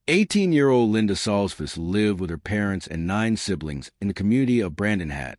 18-year-old Linda Stoltzfoos lived with her parents and 9 siblings in the community of Brandonhat,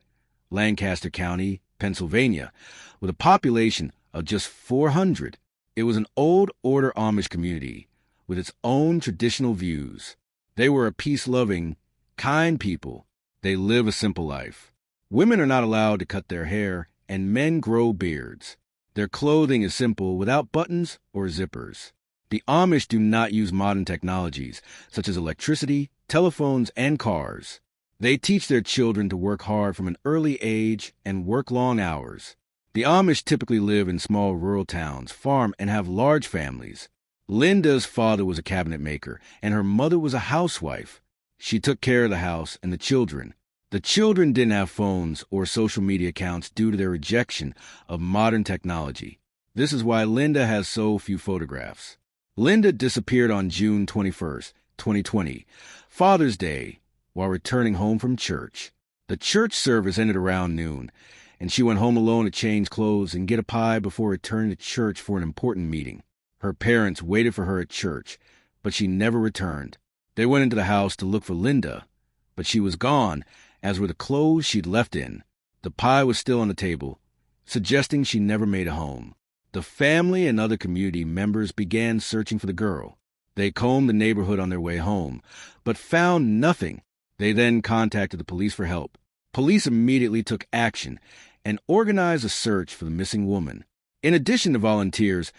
Lancaster County, Pennsylvania, with a population of just 400. It was an old order Amish community with its own traditional views. They were a peace-loving, kind people. They live a simple life. Women are not allowed to cut their hair, and men grow beards. Their clothing is simple, without buttons or zippers. The Amish do not use modern technologies, such as electricity, telephones, and cars. They teach their children to work hard from an early age and work long hours. The Amish typically live in small rural towns, farm, and have large families. Linda's father was a cabinet maker, and her mother was a housewife. She took care of the house and the children. The children didn't have phones or social media accounts due to their rejection of modern technology. This is why Linda has so few photographs. Linda disappeared on June 21st, 2020, Father's Day, while returning home from church. The church service ended around noon, and she went home alone to change clothes and get a pie before returning to church for an important meeting. Her parents waited for her at church, but she never returned. They went into the house to look for Linda, but she was gone, as were the clothes she'd left in. The pie was still on the table, suggesting she never made it home. The family and other community members began searching for the girl. They combed the neighborhood on their way home, but found nothing. They then contacted the police for help. Police immediately took action and organized a search for the missing woman. In addition to volunteers,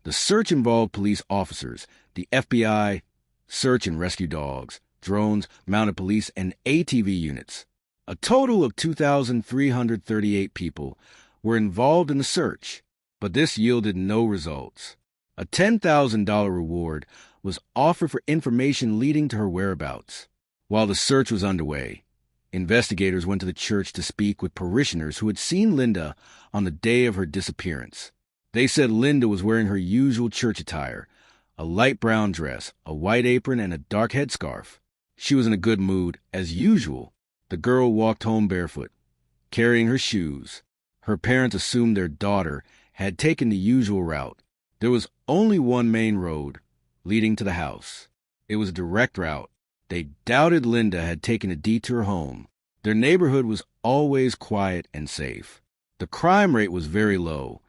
the search involved police officers, the FBI, search and rescue dogs, drones, mounted police, and ATV units. A total of 2,338 people were involved in the search, but this yielded no results. A $10,000 reward was offered for information leading to her whereabouts. While the search was underway, investigators went to the church to speak with parishioners who had seen Linda on the day of her disappearance. They said Linda was wearing her usual church attire, a light brown dress, a white apron, and a dark headscarf. She was in a good mood, as usual. The girl walked home barefoot, carrying her shoes. Her parents assumed their daughter had taken the usual route. There was only one main road leading to the house. It was a direct route. They doubted Linda had taken a detour home. Their neighborhood was always quiet and safe. The crime rate was very low,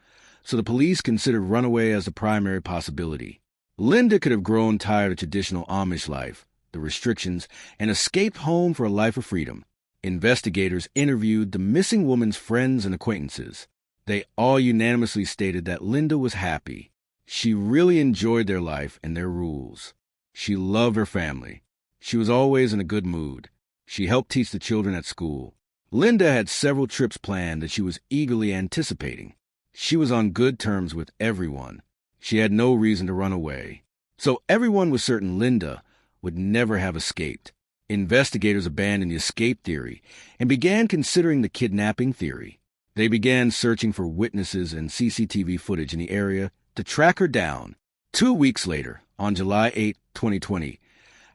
so the police considered runaway as the primary possibility. Linda could have grown tired of traditional Amish life, the restrictions, and escaped home for a life of freedom. Investigators interviewed the missing woman's friends and acquaintances. They all unanimously stated that Linda was happy. She really enjoyed their life and their rules. She loved her family. She was always in a good mood. She helped teach the children at school. Linda had several trips planned that she was eagerly anticipating. She was on good terms with everyone. She had no reason to run away. So everyone was certain Linda would never have escaped. Investigators abandoned the escape theory and began considering the kidnapping theory. They began searching for witnesses and CCTV footage in the area to track her down. 2 weeks later, on July 8, 2020,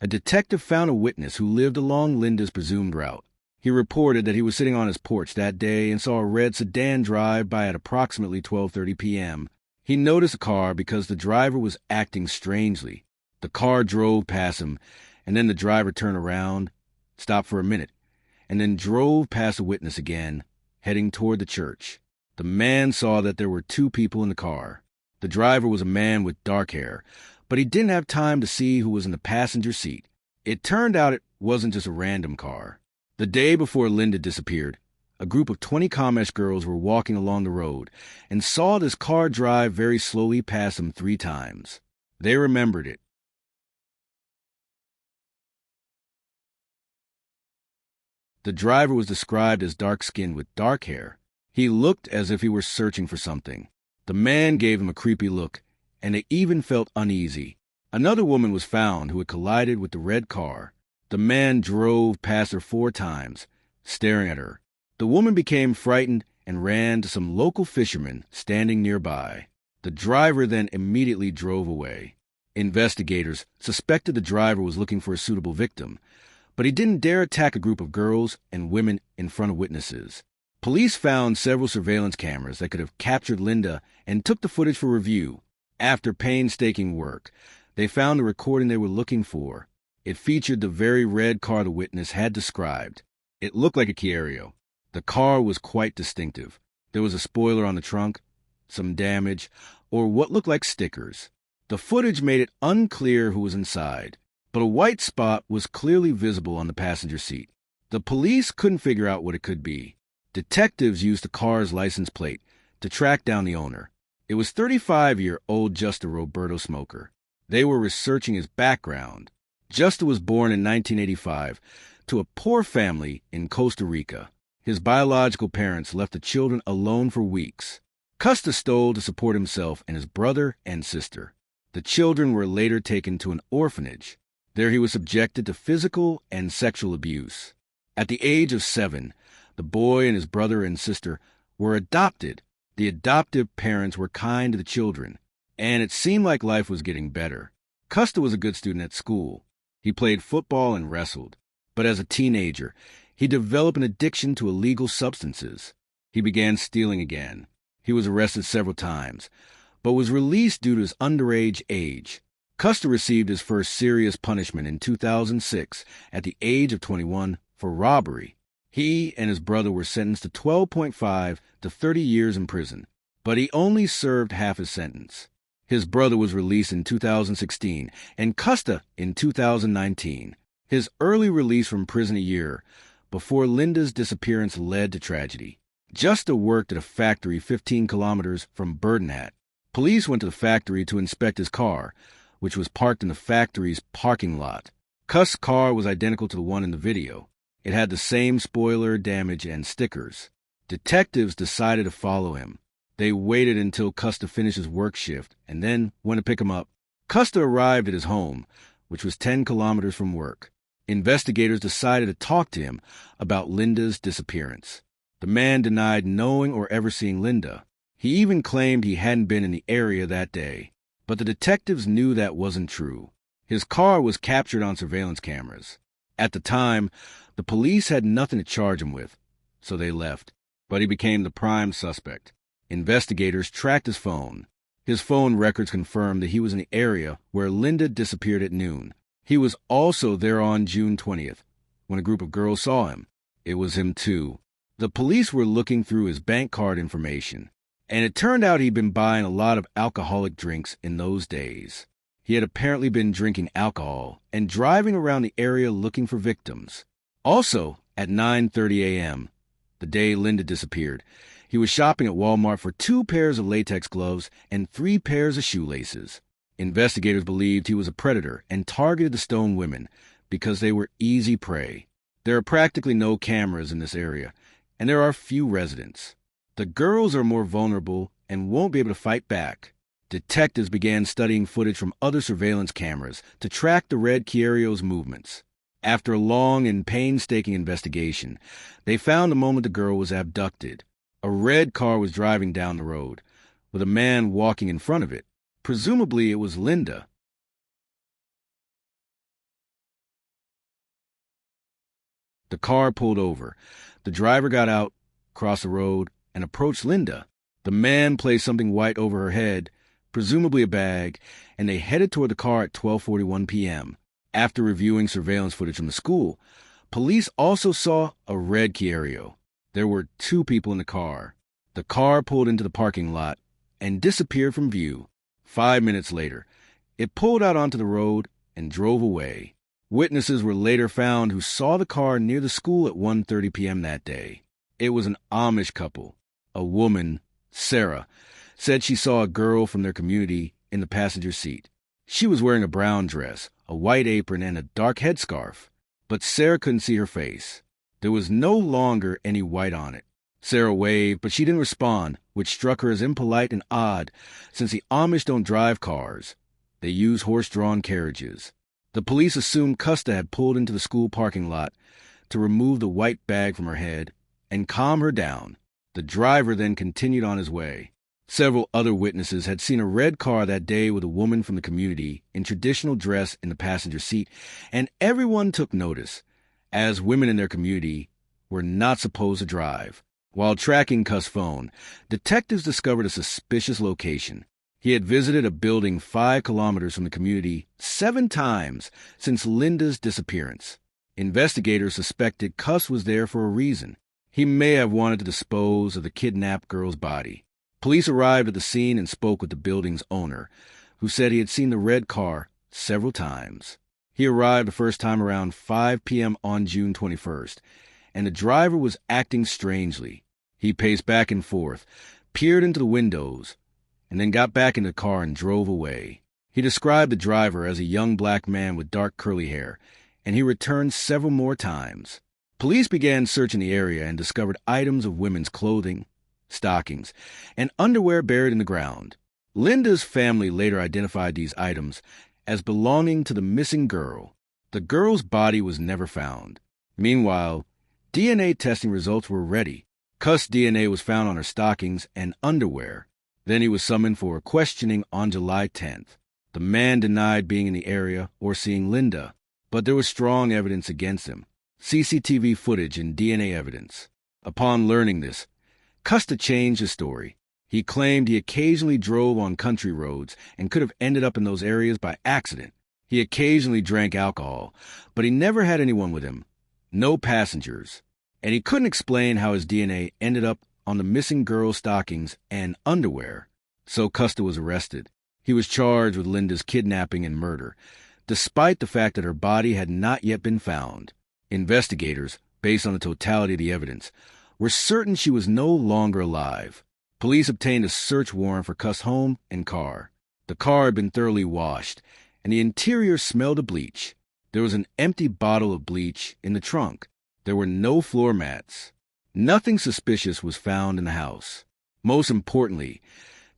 a detective found a witness who lived along Linda's presumed route. He reported that he was sitting on his porch that day and saw a red sedan drive by at approximately 12:30 p.m. He noticed the car because the driver was acting strangely. The car drove past him, and then the driver turned around, stopped for a minute, and then drove past the witness again, heading toward the church. The man saw that there were 2 people in the car. The driver was a man with dark hair, but he didn't have time to see who was in the passenger seat. It turned out it wasn't just a random car. The day before Linda disappeared, a group of 20 Amish girls were walking along the road and saw this car drive very slowly past them 3 times. They remembered it. The driver was described as dark-skinned with dark hair. He looked as if he were searching for something. The man gave him a creepy look, and they even felt uneasy. Another woman was found who had collided with the red car. The man drove past her 4 times, staring at her. The woman became frightened and ran to some local fishermen standing nearby. The driver then immediately drove away. Investigators suspected the driver was looking for a suitable victim, but he didn't dare attack a group of girls and women in front of witnesses. Police found several surveillance cameras that could have captured Linda and took the footage for review. After painstaking work, they found the recording they were looking for. It featured the very red car the witness had described. It looked like a Kia. The car was quite distinctive. There was a spoiler on the trunk, some damage, or what looked like stickers. The footage made it unclear who was inside, but a white spot was clearly visible on the passenger seat. The police couldn't figure out what it could be. Detectives used the car's license plate to track down the owner. It was 35-year-old Justa Roberto Smoker. They were researching his background. Justa was born in 1985 to a poor family in Costa Rica. His biological parents left the children alone for weeks. Justa stole to support himself and his brother and sister. The children were later taken to an orphanage. There he was subjected to physical and sexual abuse. At the age of 7, the boy and his brother and sister were adopted. The adoptive parents were kind to the children, and it seemed like life was getting better. Justa was a good student at school. He played football and wrestled. But as a teenager, he developed an addiction to illegal substances. He began stealing again. He was arrested several times, but was released due to his underage age. Justa received his first serious punishment in 2006 at the age of 21 for robbery. He and his brother were sentenced to 12.5 to 30 years in prison, but he only served half his sentence. His brother was released in 2016 and Justa in 2019. His early release from prison a year before Linda's disappearance led to tragedy. Justa worked at a factory 15 kilometers from Burdenhat. Police went to the factory to inspect his car, which was parked in the factory's parking lot. Justa's car was identical to the one in the video. It had the same spoiler damage and stickers. Detectives decided to follow him. They waited until Justa finished his work shift and then went to pick him up. Justa arrived at his home, which was 10 kilometers from work. Investigators decided to talk to him about Linda's disappearance. The man denied knowing or ever seeing Linda. He even claimed he hadn't been in the area that day. But the detectives knew that wasn't true. His car was captured on surveillance cameras. At the time, the police had nothing to charge him with, so they left. But he became the prime suspect. Investigators tracked his phone. His phone records confirmed that he was in the area where Linda disappeared at noon. He was also there on June 20th, when a group of girls saw him. It was him too. The police were looking through his bank card information, and it turned out he'd been buying a lot of alcoholic drinks in those days. He had apparently been drinking alcohol and driving around the area looking for victims. Also, at 9:30 a.m., the day Linda disappeared, he was shopping at Walmart for 2 pairs of latex gloves and 3 pairs of shoelaces. Investigators believed he was a predator and targeted the Stone women because they were easy prey. There are practically no cameras in this area, and there are few residents. The girls are more vulnerable and won't be able to fight back. Detectives began studying footage from other surveillance cameras to track the red Kiario's movements. After a long and painstaking investigation, they found the moment the girl was abducted. A red car was driving down the road, with a man walking in front of it. Presumably it was Linda. The car pulled over. The driver got out, crossed the road, and approached Linda. The man placed something white over her head, presumably a bag, and they headed toward the car at 12:41 p.m. After reviewing surveillance footage from the school, police also saw a red Kiario. There were 2 people in the car. The car pulled into the parking lot and disappeared from view. 5 minutes later, it pulled out onto the road and drove away. Witnesses were later found who saw the car near the school at 1:30 p.m. that day. It was an Amish couple. A woman, Sarah, said she saw a girl from their community in the passenger seat. She was wearing a brown dress, a white apron, and a dark headscarf, but Sarah couldn't see her face. There was no longer any white on it. Sarah waved, but she didn't respond, which struck her as impolite and odd, since the Amish don't drive cars. They use horse-drawn carriages. The police assumed Justa had pulled into the school parking lot to remove the white bag from her head and calm her down. The driver then continued on his way. Several other witnesses had seen a red car that day with a woman from the community in traditional dress in the passenger seat, and everyone took notice, as women in their community were not supposed to drive. While tracking Justa's phone, detectives discovered a suspicious location. He had visited a building 5 kilometers from the community 7 times since Linda's disappearance. Investigators suspected Cuss was there for a reason. He may have wanted to dispose of the kidnapped girl's body. Police arrived at the scene and spoke with the building's owner, who said he had seen the red car several times. He arrived the first time around 5 p.m. on June 21st, and the driver was acting strangely. He paced back and forth, peered into the windows, and then got back in the car and drove away. He described the driver as a young black man with dark curly hair, and he returned several more times. Police began searching the area and discovered items of women's clothing, stockings, and underwear buried in the ground. Linda's family later identified these items as belonging to the missing girl. The girl's body was never found. Meanwhile, DNA testing results were ready. Cuss' DNA was found on her stockings and underwear. Then he was summoned for questioning on July 10th. The man denied being in the area or seeing Linda, but there was strong evidence against him. CCTV footage and DNA evidence. Upon learning this, Custer changed his story. He claimed he occasionally drove on country roads and could have ended up in those areas by accident. He occasionally drank alcohol, but he never had anyone with him. No passengers. And he couldn't explain how his DNA ended up on the missing girl's stockings and underwear. So Custer was arrested. He was charged with Linda's kidnapping and murder, despite the fact that her body had not yet been found. Investigators, based on the totality of the evidence, were certain she was no longer alive. Police obtained a search warrant for Cuss' home and car. The car had been thoroughly washed, and the interior smelled of bleach. There was an empty bottle of bleach in the trunk. There were no floor mats. Nothing suspicious was found in the house. Most importantly,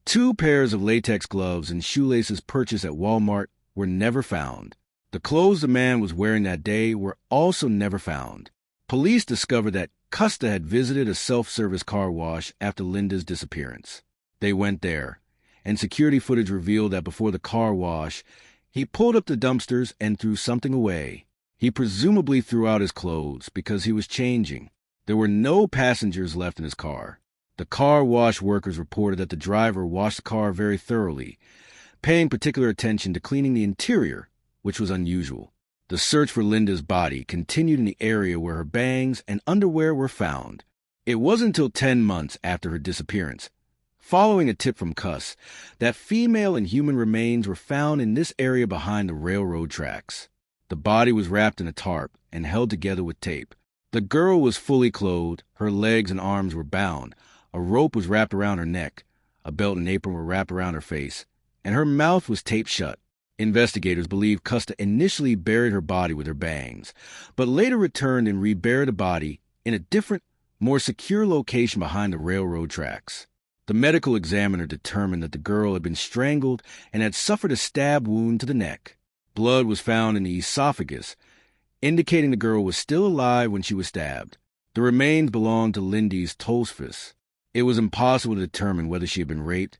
2 pairs of latex gloves and shoelaces purchased at Walmart were never found. The clothes the man was wearing that day were also never found. Police discovered that Custer had visited a self-service car wash after Linda's disappearance. They went there, and security footage revealed that before the car wash, he pulled up the dumpsters and threw something away. He presumably threw out his clothes because he was changing. There were no passengers left in his car. The car wash workers reported that the driver washed the car very thoroughly, paying particular attention to cleaning the interior, which was unusual. The search for Linda's body continued in the area where her bangs and underwear were found. It wasn't until 10 months after her disappearance, following a tip from Cuss, that female and human remains were found in this area behind the railroad tracks. The body was wrapped in a tarp and held together with tape. The girl was fully clothed, her legs and arms were bound, a rope was wrapped around her neck, a belt and apron were wrapped around her face, and her mouth was taped shut. Investigators believe Custer initially buried her body with her bangs, but later returned and reburied the body in a different, more secure location behind the railroad tracks. The medical examiner determined that the girl had been strangled and had suffered a stab wound to the neck. Blood was found in the esophagus, indicating the girl was still alive when she was stabbed. The remains belonged to Lindy's Stoltzfoos. It was impossible to determine whether she had been raped,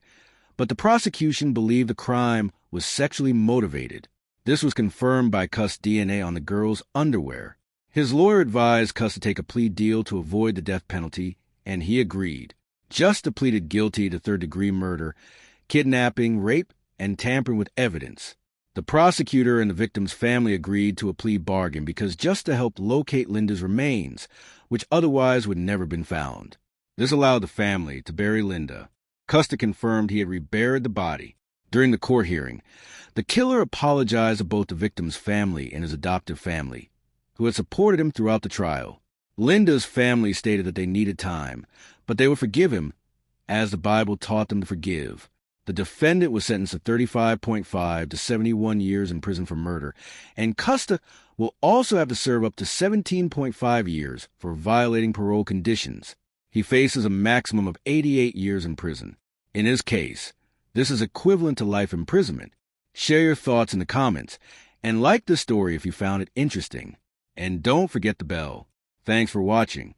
but the prosecution believed the crime was sexually motivated. This was confirmed by Cuss' DNA on the girl's underwear. His lawyer advised Cuss to take a plea deal to avoid the death penalty, and he agreed. Justa pleaded guilty to third-degree murder, kidnapping, rape, and tampering with evidence. The prosecutor and the victim's family agreed to a plea bargain because Justa helped locate Linda's remains, which otherwise would never have been found. This allowed the family to bury Linda. Custer confirmed he had reburied the body. During the court hearing, the killer apologized to both the victim's family and his adoptive family, who had supported him throughout the trial. Linda's family stated that they needed time, but they would forgive him, as the Bible taught them to forgive. The defendant was sentenced to 35.5 to 71 years in prison for murder, and Custer will also have to serve up to 17.5 years for violating parole conditions. He faces a maximum of 88 years in prison. In his case, this is equivalent to life imprisonment. Share your thoughts in the comments, and like the story if you found it interesting. And don't forget the bell. Thanks for watching.